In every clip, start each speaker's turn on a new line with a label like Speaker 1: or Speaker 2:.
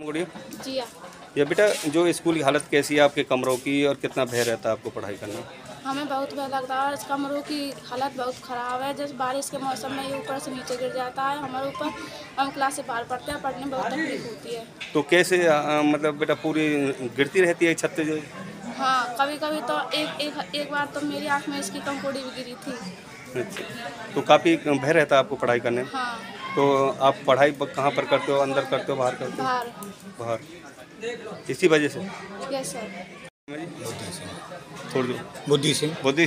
Speaker 1: गुड़िया
Speaker 2: जी हाँ।
Speaker 1: ये बेटा, जो स्कूल की हालत कैसी है आपके कमरों की, और कितना भय रहता है आपको पढ़ाई करने में?
Speaker 2: हमें बहुत भय लगता है और इस कमरों की हालत बहुत ख़राब है। जैसे बारिश के मौसम में ये ऊपर से नीचे गिर जाता है हमारे ऊपर। हम क्लास से बाहर पढ़ते हैं, पढ़ने में बहुत तकलीफ होती है।
Speaker 1: तो कैसे मतलब बेटा पूरी गिरती रहती है छत से?
Speaker 2: हाँ, कभी कभी तो एक बार तो मेरी आँख में इसकी कंकोड़ी भी गिरी थी।
Speaker 1: अच्छा, तो काफ़ी भय रहता है आपको पढ़ाई करने में?
Speaker 2: हाँ।
Speaker 1: तो आप पढ़ाई कहाँ पर करते हो, अंदर करते हो बाहर करते हो?
Speaker 2: बाहर।
Speaker 1: बाहर, इसी वजह से?
Speaker 2: Yes sir.
Speaker 1: बुद्धि सिंह। छोड़ दो। बुद्धि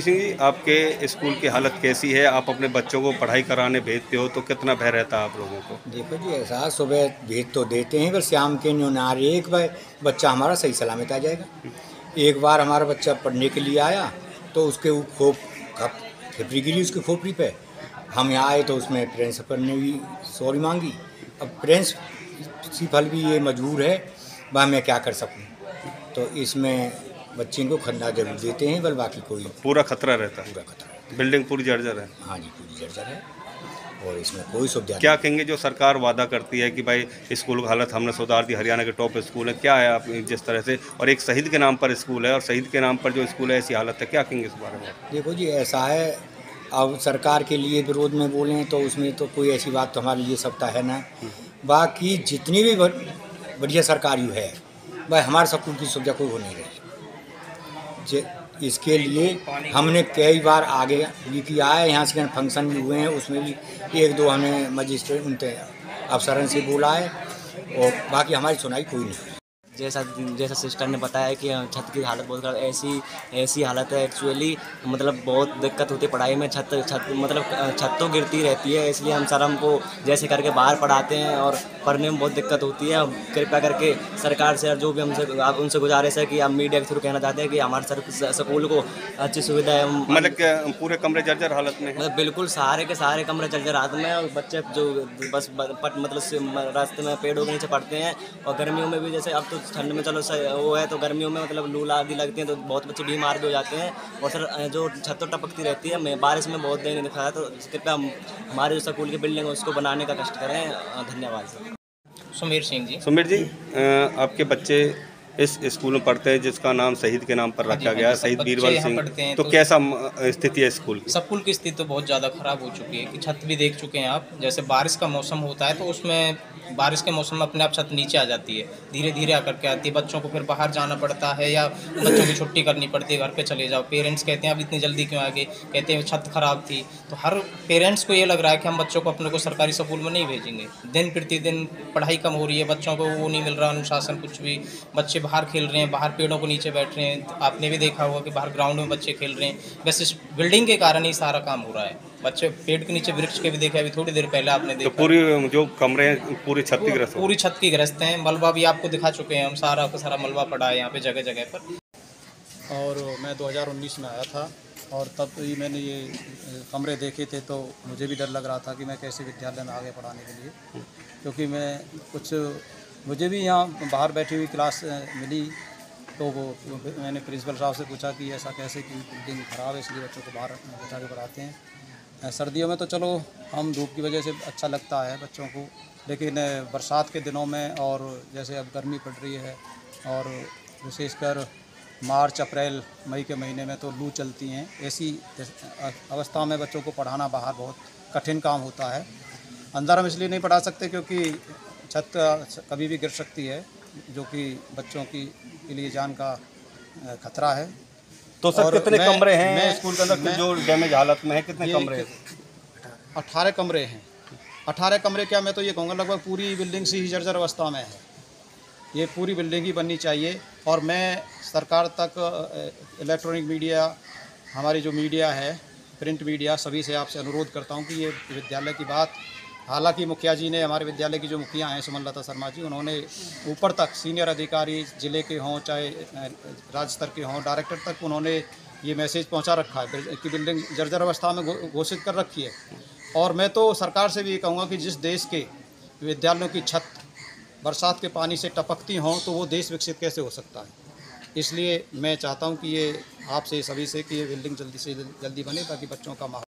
Speaker 1: सिंह जी, आपके स्कूल की हालत कैसी है? आप अपने बच्चों को पढ़ाई कराने भेजते हो तो कितना भय रहता है आप लोगों को?
Speaker 3: देखो जी, ऐसा सुबह भेज तो देते हैं, पर शाम के न्यूनार एक बार बच्चा हमारा सही सलामत आ जाएगा। एक बार हमारा बच्चा पढ़ने के लिए आया तो उसके खिपरी गिरी उसकी खोपड़ी पे। हम यहाँ आए तो उसमें प्रिंसिपल ने भी सॉरी मांगी। अब प्रिंसिपल भी ये मजबूर है, वह मैं क्या कर सकूँ। तो इसमें बच्चे को खन्ना जरूर देते हैं, बल बाकी कोई
Speaker 1: पूरा खतरा रहता है?
Speaker 3: पूरा खतरा।
Speaker 1: बिल्डिंग पूरी जर्जर है?
Speaker 3: हाँ जी, पूरी जर्जर है और इसमें कोई सुविधा
Speaker 1: क्या कहेंगे जो सरकार वादा करती है कि भाई स्कूल की हालत हमने सुधार दी, हरियाणा के टॉप स्कूल है, क्या है आप जिस तरह से, और एक शहीद के नाम पर स्कूल है और शहीद के नाम पर जो स्कूल है ऐसी हालत है, क्या कहेंगे इस बारे में?
Speaker 3: देखो जी, ऐसा है, अब सरकार के लिए विरोध में बोलें तो उसमें तो कोई ऐसी बात तो हमारे लिए सत्ता है ना। बाकी जितनी भी बढ़िया सरकारी है, वह हमारे स्कूल की सुविधा कोई हो नहीं रही। इसके लिए हमने कई बार आगे भी किया है, यहाँ से फंक्शन भी हुए हैं, उसमें भी एक दो हमने मजिस्ट्रेट उनके अफसरन से बोला है और बाकी हमारी सुनाई कोई नहीं।
Speaker 4: जैसा सिस्टर ने बताया कि छत की हालत बहुत खराब, ऐसी हालत है एक्चुअली, मतलब बहुत दिक्कत होती है पढ़ाई में। छत तो गिरती रहती है, इसलिए हम सर हमको जैसे करके बाहर पढ़ाते हैं और पढ़ने में बहुत दिक्कत होती है। कृपया करके सरकार से जो भी हमसे आप उनसे गुजारिश है कि आप मीडिया के थ्रू कहना चाहते हैं कि हमारे स्कूल को अच्छी सुविधा है।
Speaker 1: मतलब क्या पूरे कमरे जर्जर हालत में है?
Speaker 4: मतलब बिल्कुल सारे के सारे कमरे जर्जर हालत में है और बच्चे जो बस मतलब रास्ते में पेड़ों के नीचे पढ़ते हैं। और गर्मियों में भी, जैसे अब तो ठंड में चलो वो है, तो गर्मियों में मतलब लू आदि लगती है तो बहुत बच्चे बीमार भी हो जाते हैं। और सर जो छत तो टपकती रहती है, बारिश में बहुत देर नहीं दिखा है, तो कृपया हमारे जो स्कूल की बिल्डिंग है उसको बनाने का कष्ट करें। धन्यवाद सर।
Speaker 5: सुमीर सिंह जी।
Speaker 1: सुमीर जी, आपके बच्चे इस स्कूल में पढ़ते हैं जिसका नाम शहीद के नाम पर रखा गया है, शहीद बीरबल सिंह, तो कैसा स्थिति है स्कूल की?
Speaker 5: स्कूल की स्थिति तो बहुत ज़्यादा ख़राब हो चुकी है कि छत भी देख चुके हैं आप। जैसे बारिश का मौसम होता है तो उसमें बारिश के मौसम में अपने आप छत नीचे आ जाती है, धीरे धीरे आकर के आती है। बच्चों को फिर बाहर जाना पड़ता है या बच्चों की छुट्टी करनी पड़ती है, घर पे चले जाओ। पेरेंट्स कहते हैं अब इतनी जल्दी क्यों आ गए, कहते हैं छत ख़राब थी। तो हर पेरेंट्स को ये लग रहा है कि हम बच्चों को अपने को सरकारी स्कूल में नहीं भेजेंगे। दिन प्रतिदिन पढ़ाई कम हो रही है, बच्चों को वो नहीं मिल रहा अनुशासन कुछ भी। बच्चे बाहर खेल रहे हैं, बाहर पेड़ों को नीचे बैठ रहे हैं। आपने भी देखा होगा कि बाहर ग्राउंड में बच्चे खेल रहे हैं। बस इस बिल्डिंग के कारण ही सारा काम हो रहा है। बच्चे पेड़ के नीचे वृक्ष के भी देखे अभी थोड़ी देर पहले आपने देखा।
Speaker 1: तो पूरी जो कमरे हैं पूरी छत की ग्रस्त?
Speaker 5: पूरी छत की ग्रस्त हैं। मलबा भी आपको दिखा चुके हैं हम, सारा का सारा मलबा पड़ा है यहाँ पे जगह जगह पर।
Speaker 6: और मैं 2019 में आया था और तब ही मैंने ये कमरे देखे थे, तो मुझे भी डर लग रहा था कि मैं कैसे विद्यालय में आगे पढ़ाने के लिए, क्योंकि मुझे भी यहाँ बाहर बैठी हुई क्लास मिली। तो वो मैंने प्रिंसिपल साहब से पूछा कि ऐसा कैसे कि बिल्डिंग ख़राब है इसलिए बच्चों को बाहर बैठा के पढ़ाते हैं। सर्दियों में तो चलो हम धूप की वजह से अच्छा लगता है बच्चों को, लेकिन बरसात के दिनों में और जैसे अब गर्मी पड़ रही है और विशेषकर मार्च अप्रैल मई के महीने में तो लू चलती हैं, ऐसी अवस्था में बच्चों को पढ़ाना बाहर बहुत कठिन काम होता है। अंदर हम इसलिए नहीं पढ़ा सकते क्योंकि छत कभी भी गिर सकती है, जो कि बच्चों के लिए जान का खतरा है।
Speaker 1: तो सर कितने कमरे हैं स्कूल के अंदर जो डैमेज हालत में है? कितने कमरे हैं?
Speaker 6: 18 कमरे हैं। 18 कमरे क्या, मैं तो ये कहूँगा लगभग पूरी बिल्डिंग से ही जर्जर अवस्था में है। ये पूरी बिल्डिंग ही बननी चाहिए। और मैं सरकार तक, इलेक्ट्रॉनिक मीडिया, हमारी जो मीडिया है, प्रिंट मीडिया, सभी से आपसे अनुरोध करता हूँ कि ये विद्यालय की बात, हालांकि मुखिया जी ने, हमारे विद्यालय की जो मुखिया हैं सुमनलता शर्मा जी, उन्होंने ऊपर तक सीनियर अधिकारी जिले के हों चाहे राज्य स्तर के हों, डायरेक्टर तक उन्होंने ये मैसेज पहुंचा रखा है कि बिल्डिंग जर्जर अवस्था में घोषित कर रखी है। और मैं तो सरकार से भी ये कहूँगा कि जिस देश के विद्यालयों की छत बरसात के पानी से टपकती हों तो वो देश विकसित कैसे हो सकता है। इसलिए मैं चाहता हूँ कि ये आपसे सभी से कि ये बिल्डिंग जल्दी से जल्दी बने ताकि बच्चों का माहौल